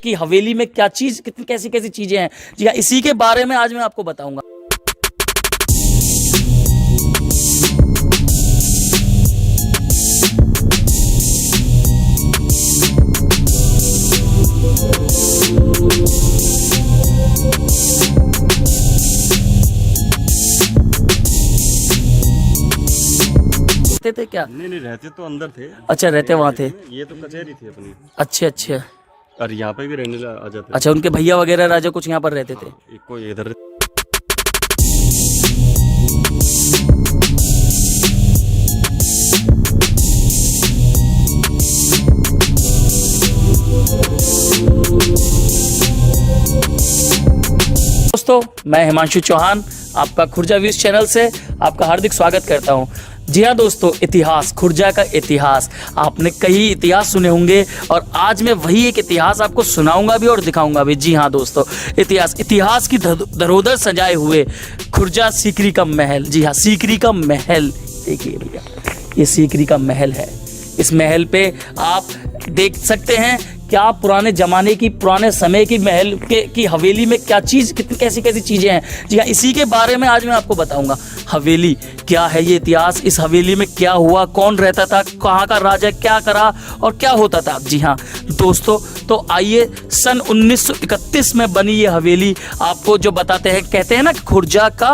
कि हवेली में क्या चीज़, कितनी कैसी कैसी चीज़ें हैं। जी हाँ, इसी के बारे में आज मैं आपको बताऊंगा। थे क्या? नहीं रहते तो अंदर थे। अच्छा, रहते वहाँ थे। ये तो कचहरी थी अपनी। अच्छा। और यहाँ पे भी रहने आ जाते। अच्छा, उनके भैया वगैरह राजा कुछ यहाँ पर रहते थे। कोई इधर। दोस्तों, मैं हिमांशु चौहान आपका खुर्जा व्यूज चैनल से आपका हार्दिक स्वागत करता हूं। जी हाँ दोस्तों, इतिहास, खुर्जा का इतिहास, आपने कई इतिहास सुने होंगे और आज मैं वही एक इतिहास आपको सुनाऊंगा भी और दिखाऊंगा भी। जी हाँ दोस्तों, इतिहास की धरोहर सजाए हुए खुर्जा सीकरी का महल। जी हाँ, सीकरी का महल, देखिए भैया, ये सीकरी का महल है। इस महल पे आप देख सकते हैं क्या पुराने ज़माने की, पुराने समय की महल की हवेली में क्या चीज़, कितनी कैसी कैसी चीज़ें हैं। जी हाँ, इसी के बारे में आज मैं आपको बताऊंगा। हवेली क्या है, ये इतिहास, इस हवेली में क्या हुआ, कौन रहता था, कहाँ का राजा क्या करा और क्या होता था। जी हाँ दोस्तों, तो आइए, सन 1931 में बनी ये हवेली आपको जो बताते हैं। कहते हैं ना कि खुर्जा का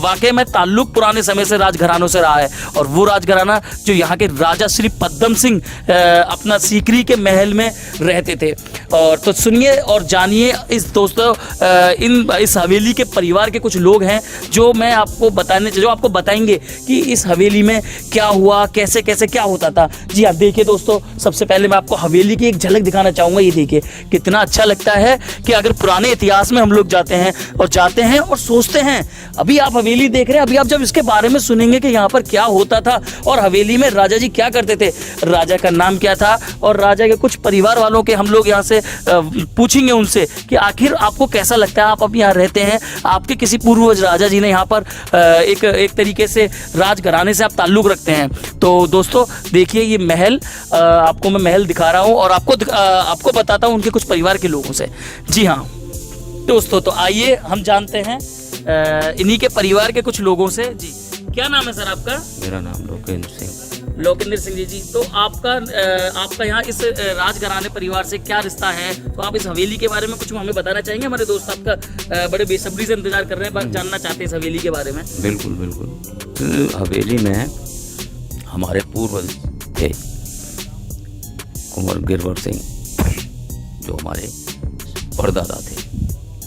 वाकई में ताल्लुक पुराने समय से राजघरानों से रहा है, और वो राजघराना जो यहाँ के राजा श्री पद्म सिंह अपना सीकरी के महल में रहते थे। और तो सुनिए और जानिए इस दोस्तों, इस हवेली के परिवार के कुछ लोग हैं जो आपको बताएंगे कि इस हवेली में क्या हुआ, कैसे कैसे क्या होता था। जी हाँ, देखिए दोस्तों, सबसे पहले मैं आपको हवेली की एक झलक दिखाना चाहूँगा। ये देखिए कितना अच्छा लगता है कि अगर पुराने इतिहास में हम लोग जाते हैं और सोचते हैं। अभी आप हवेली देख रहे हैं, अभी आप जब इसके बारे में सुनेंगे कि यहाँ पर क्या होता था और हवेली में राजा जी क्या करते थे, राजा का नाम क्या था, और राजा के कुछ परिवार वालों के हम लोग यहाँ से पूछेंगे उनसे कि आखिर आपको कैसा लगता है, आप अब यहाँ रहते हैं, आपके किसी पूर्वज राजा जी ने यहाँ पर एक तरीके से राजघराने से आप ताल्लुक रखते हैं। तो दोस्तों देखिए, ये महल, आपको मैं महल दिखा रहा हूँ और आपको बताता हूँ उनके कुछ परिवार के लोगों से। जी हाँ दोस्तों, तो आइए हम जानते हैं इन्हीं के परिवार के कुछ लोगों से। जी, क्या नाम है सर आपका? मेरा नाम लोकेंद्र सिंह। लोकेंद्र सिंह जी, तो आपका यहाँ इस राजघराने परिवार से क्या रिश्ता है? तो आप इस हवेली के बारे में कुछ हमें बताना चाहेंगे? हमारे दोस्त आपका बड़े बेसब्री से इंतजार कर रहे हैं, जानना चाहते हैं इस हवेली के बारे में। बिल्कुल। हवेली में हमारे पूर्वज थे कुंवर गिरवर सिंह, जो हमारे परदादा थे।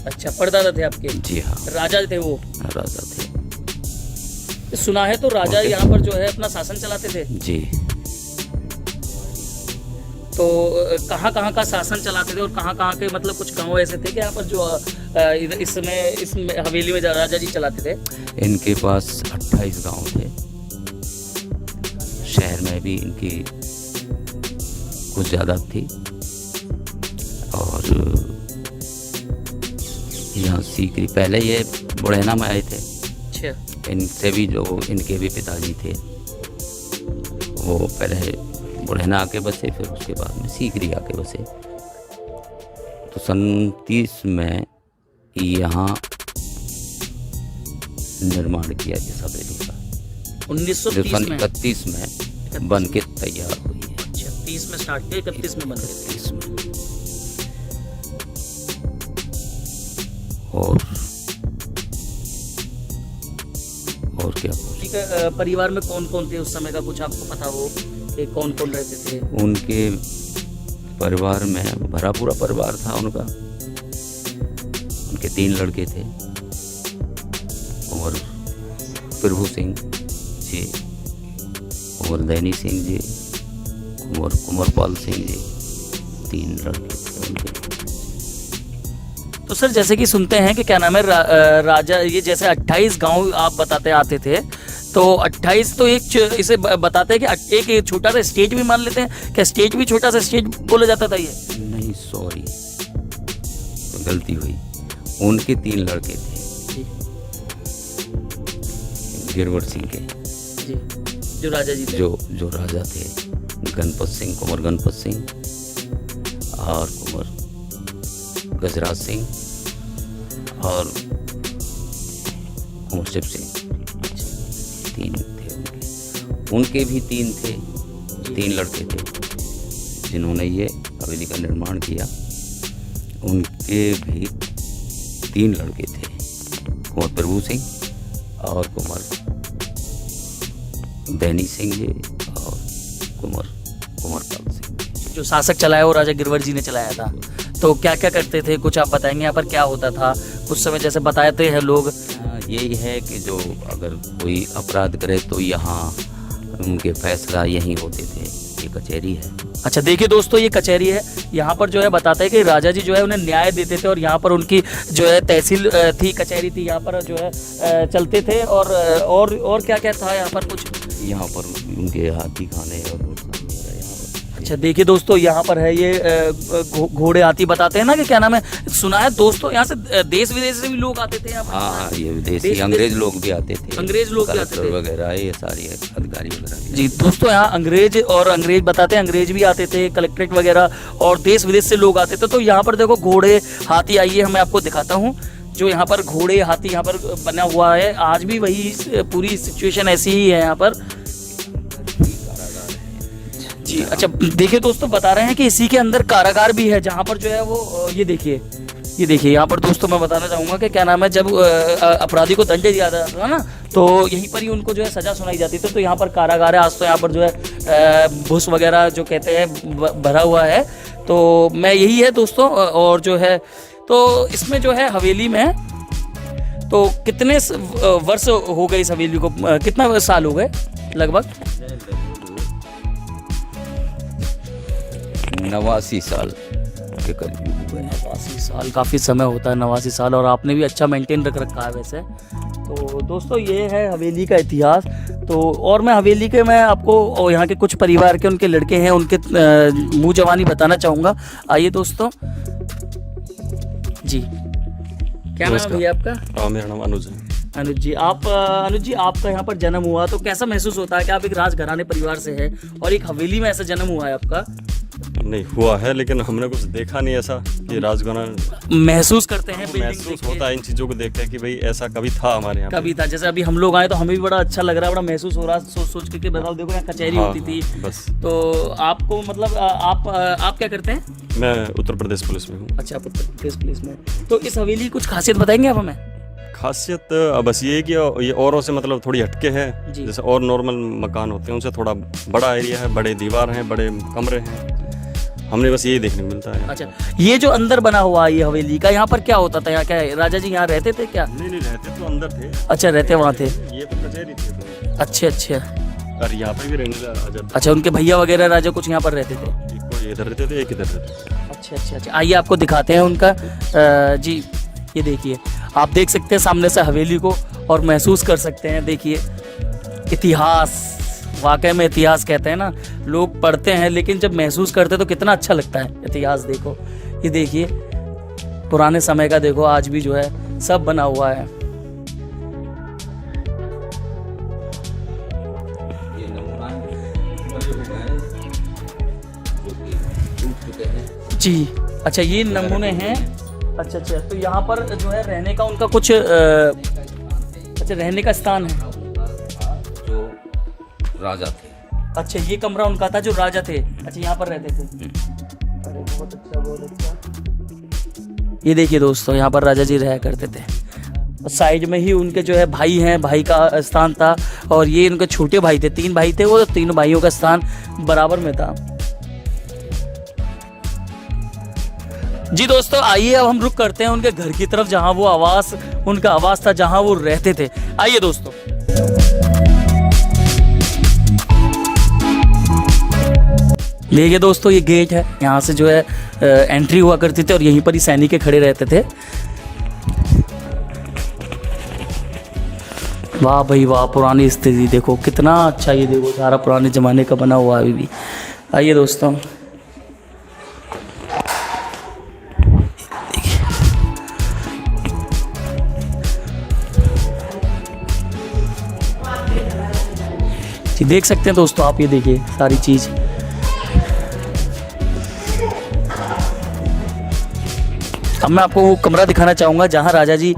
अच्छा, परदादा थे आपके? जी हाँ, राजा थे वो? राजा थे। सुना है तो राजा यहाँ पर जो है अपना शासन चलाते थे। जी। तो कहाँ का शासन चलाते थे और कहाँ के, मतलब कुछ गांव ऐसे थे कि यहाँ पर जो इस हवेली में राजा जी चलाते थे? इनके पास 28 गांव थे। शहर में भी इनकी कुछ ज़्यादा थी, और यहाँ सीकरी, पहले ये बुढ़ैना में आए थे। इनसे भी जो इनके भी पिताजी थे, वो पहले बुढ़ैना आके बसे, फिर उसके बाद में सीकरी आके बसे। तो सन 30 में यहाँ निर्माण किया इस हवेली का। 1931 में बन के तैयार हुई है। अच्छा, 30 में स्टार्ट किया, 31 में बन गई। 31 में। और क्या परिवार में कौन कौन थे उस समय का, कुछ आपको पता हो कि कौन कौन रहते थे? उनके परिवार में भरा पूरा परिवार था उनका। उनके 3 लड़के थे, कुंवर प्रभु सिंह जी, कुंवर दैनी सिंह जी, कुंवरपाल सिंह जी, 3 लड़के थे उनके। तो सर, जैसे कि सुनते हैं कि क्या नाम है, राजा, ये जैसे 28 गांव आप बताते आते थे, तो 28 तो इसे बताते हैं कि एक छोटा सा स्टेट भी मान लेते हैं क्या? स्टेट भी छोटा सा स्टेट बोला जाता था ये? नहीं, सॉरी, तो गलती हुई। उनके 3 लड़के थे गिरवर सिंह के, जी, जो राजा जी थे, जो राजा थे, गणपत सिंह, कुंवर गणपत सिंह, और कुंवर गजराज सिंह और मुर्शिद सिंह, 3 थे उनके भी 3 थे, 3 लड़के थे जिन्होंने ये हवेली का निर्माण किया। उनके भी 3 लड़के थे, कुंवर प्रभु सिंह और कुंवर दैनी सिंह जी और कुंवर पाल सिंह। जो शासक चलाया वो राजा गिरवर जी ने चलाया था, तो क्या क्या करते थे कुछ आप बताएंगे? यहाँ पर क्या होता था कुछ समय जैसे बताते हैं लोग? यही है कि जो अगर कोई अपराध करे तो यहाँ उनके फैसला यहीं होते थे। ये कचहरी है। अच्छा देखिए दोस्तों, ये कचहरी है। यहाँ पर जो है बताते हैं कि राजा जी जो है उन्हें न्याय देते थे और यहाँ पर उनकी जो है तहसील थी, कचहरी थी, यहाँ पर जो है चलते थे। और क्या क्या था यहाँ पर कुछ? यहाँ पर उनके हाथी खाने और अच्छा देखिए दोस्तों, यहाँ पर है ये घोड़े हाथी बताते हैं ना कि क्या नाम है, सुना है दोस्तों यहाँ से देश विदेश से भी लोग आते थे यहाँ पर। हाँ, ये विदेशी अंग्रेज लोग भी आते थे, अंग्रेज लोग भी आते थे वगैरह, ये सारी अधिकारी वगैरह। जी दोस्तों, यहाँ अंग्रेज बताते हैं, अंग्रेज भी आते थे, कलेक्ट्रेट वगैरह, और देश विदेश से लोग आते थे। तो यहाँ पर देखो घोड़े हाथी, आइए मैं आपको दिखाता हूँ जो यहाँ पर घोड़े हाथी यहाँ पर बना हुआ है। आज भी वही पूरी सिचुएशन ऐसी ही है यहाँ पर जी। अच्छा देखिए दोस्तों, बता रहे हैं कि इसी के अंदर कारागार भी है जहाँ पर जो है वो ये देखिए यहाँ पर दोस्तों मैं बताना चाहूँगा कि क्या नाम है, जब अपराधी को दंड दिया जाता था ना तो यहीं पर ही उनको जो है सज़ा सुनाई जाती थी। तो यहाँ पर कारागार है। आज तो यहाँ पर जो है भूस वगैरह जो कहते हैं भरा हुआ है। तो मैं यही है दोस्तों, और जो है तो इसमें जो है हवेली में तो कितने वर्ष हो गए इस हवेली को, कितना साल हो गए लगभग? 89 साल के करीब हुए। 89 साल काफ़ी समय होता है, 89 साल, और आपने भी अच्छा मेंटेन रख रखा है वैसे। तो दोस्तों ये है हवेली का इतिहास। तो और मैं हवेली के मैं आपको यहाँ के कुछ परिवार के उनके लड़के हैं उनके मुँह जवानी बताना चाहूँगा। आइए दोस्तों जी, क्या नाम है भैया आपका? मेरा नाम अनुज है। अनुज जी, आपका यहाँ पर जन्म हुआ तो कैसा महसूस होता है कि आप एक राजघराने परिवार से है और एक हवेली में ऐसा जन्म हुआ है आपका? नहीं हुआ है, लेकिन हमने कुछ देखा नहीं ऐसा कि राजघराना। महसूस करते हैं, महसूस होता है इन चीज़ों को देख के कि भाई ऐसा कभी था हमारे यहाँ, कभी था। जैसे अभी हम लोग आए तो हमें भी बड़ा अच्छा लग रहा है, बड़ा महसूस हो रहा है सोच के बताओ, देखो यहाँ कचहरी होती थी बस। तो आपको मतलब आप क्या करते हैं? मैं उत्तर प्रदेश पुलिस में हूँ। अच्छा, आप उत्तर प्रदेश पुलिस में। तो इस हवेली की कुछ खासियत बताएंगे आप हमें? खासियत बस ये है कि ये औरों से मतलब थोड़ी हटके है। जैसे और नॉर्मल मकान होते हैं उनसे थोड़ा बड़ा एरिया है, बड़े दीवार हैं, बड़े कमरे हैं। हमने बस यही देखने को मिलता है। अच्छा, ये जो अंदर बना हुआ है ये हवेली का, यहाँ पर क्या होता था? यहाँ क्या राजा जी यहाँ रहते थे क्या? नहीं रहते तो अंदर थे। अच्छा, रहते वहाँ थे। ये तो कचहरी थी। अच्छा, और यहाँ पे भी रहने आ जाते। अच्छा, उनके भैया वगैरह राजा कुछ यहाँ पर रहते थे? कोई इधर रहते थे, एक इधर रहते थे। अच्छा, आइए आपको दिखाते हैं उनका। जी ये देखिए, आप देख सकते हैं सामने से हवेली को और महसूस कर सकते हैं। देखिए इतिहास, वाकई में इतिहास कहते हैं ना, लोग पढ़ते हैं लेकिन जब महसूस करते हैं तो कितना अच्छा लगता है इतिहास। देखो ये देखिए पुराने समय का, देखो आज भी जो है सब बना हुआ है। जी अच्छा, ये नमूने हैं। अच्छा, तो यहाँ पर जो है रहने का उनका कुछ अच्छा रहने का स्थान है जो राजा थे। अच्छा, ये कमरा उनका था जो राजा थे। अच्छा, यहाँ पर रहते थे। अरे बहुत अच्छा। ये देखिए दोस्तों, यहाँ पर राजा जी रहा करते थे। साइड में ही उनके जो है भाई हैं, भाई का स्थान था, और ये उनके छोटे भाई थे, 3 भाई थे वो, 3 भाइयों का स्थान बराबर में था। जी दोस्तों, आइए अब हम रुक करते हैं उनके घर की तरफ जहां वो उनका आवास था, जहां वो रहते थे। आइए दोस्तों। देखिए दोस्तों, ये गेट है, यहाँ से जो है एंट्री हुआ करती थी और यहीं पर ही सैनिक खड़े रहते थे। वाह भाई वाह, पुरानी स्थिति देखो कितना अच्छा, ये देखो सारा पुराने जमाने का बना हुआ अभी भी। आइए दोस्तों, देख सकते हैं दोस्तों आप, ये देखिए सारी चीज। अब मैं आपको वो कमरा दिखाना चाहूँगा जहाँ राजा जी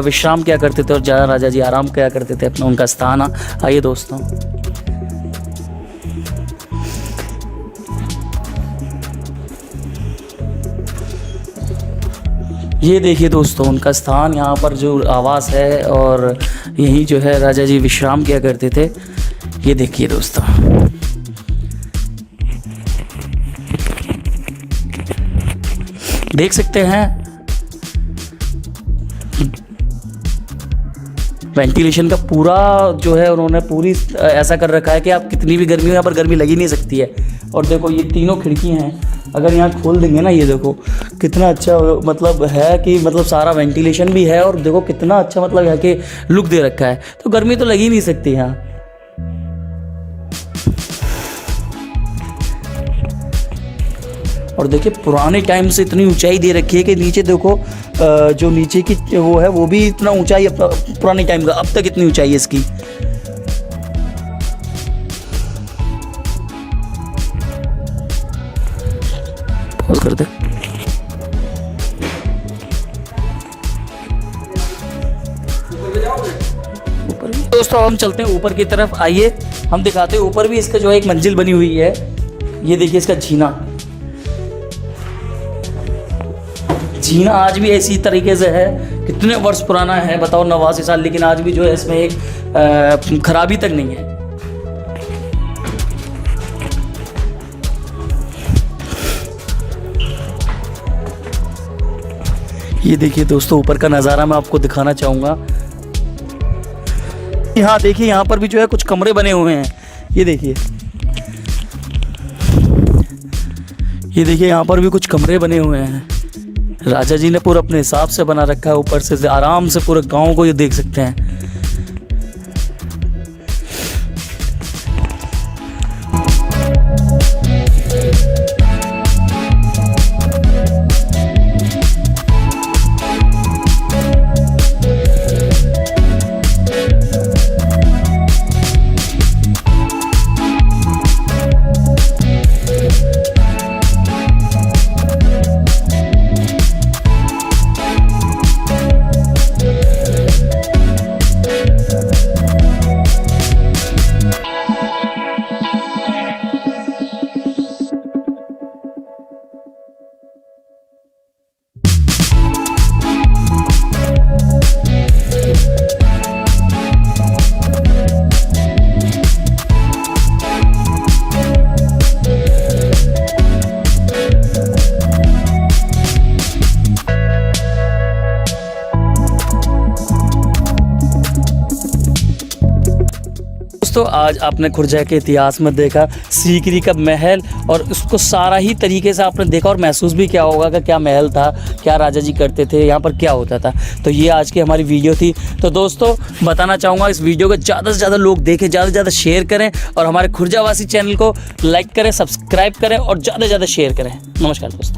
विश्राम किया करते थे और जहाँ राजा जी आराम किया करते थे, अपना उनका स्थान। आइए दोस्तों, ये देखिए दोस्तों उनका स्थान, यहाँ पर जो आवास है और यहीं जो है राजा जी विश्राम किया करते थे। ये देखिए दोस्तों, देख सकते हैं वेंटिलेशन का पूरा जो है उन्होंने पूरी ऐसा कर रखा है कि आप कितनी भी गर्मी हो यहाँ पर गर्मी लगी नहीं सकती है। और देखो ये तीनों खिड़की हैं, अगर यहाँ खोल देंगे ना, ये देखो कितना अच्छा मतलब है कि मतलब सारा वेंटिलेशन भी है और देखो कितना अच्छा मतलब है कि लुक दे रखा है, तो गर्मी तो लगी नहीं सकती यहाँ। और देखिए पुराने टाइम से इतनी ऊंचाई दे रखी है कि नीचे देखो जो नीचे की वो है वो भी इतना ऊंचाई पुराने टाइम का, अब तक इतनी ऊंचाई है इसकी। पॉज कर दे। दोस्तों हम चलते हैं ऊपर की तरफ, आइए हम दिखाते हैं ऊपर भी इसका जो है एक मंजिल बनी हुई है। ये देखिए इसका जीना, जीना आज भी इसी तरीके से है। कितने वर्ष पुराना है बताओ, 89 साल, लेकिन आज भी जो है इसमें एक खराबी तक नहीं है। ये देखिए दोस्तों ऊपर का नज़ारा मैं आपको दिखाना चाहूँगा। यहाँ देखिए, यहाँ पर भी जो है कुछ कमरे बने हुए हैं। ये देखिए, ये देखिए यहाँ पर भी कुछ कमरे बने हुए हैं। राजा जी ने पूरा अपने हिसाब से बना रखा है, ऊपर से आराम से पूरे गांव को ये देख सकते हैं। दोस्तों आज आपने खुर्जा के इतिहास में देखा सीकरी का महल, और उसको सारा ही तरीके से आपने देखा और महसूस भी किया होगा कि क्या महल था, क्या राजा जी करते थे, यहाँ पर क्या होता था। तो ये आज की हमारी वीडियो थी। तो दोस्तों बताना चाहूँगा इस वीडियो को ज़्यादा से ज़्यादा लोग देखें, ज़्यादा से ज़्यादा शेयर करें और हमारे खुर्जावासी चैनल को लाइक करें, सब्सक्राइब करें और ज़्यादा से ज़्यादा शेयर करें। नमस्कार दोस्तों।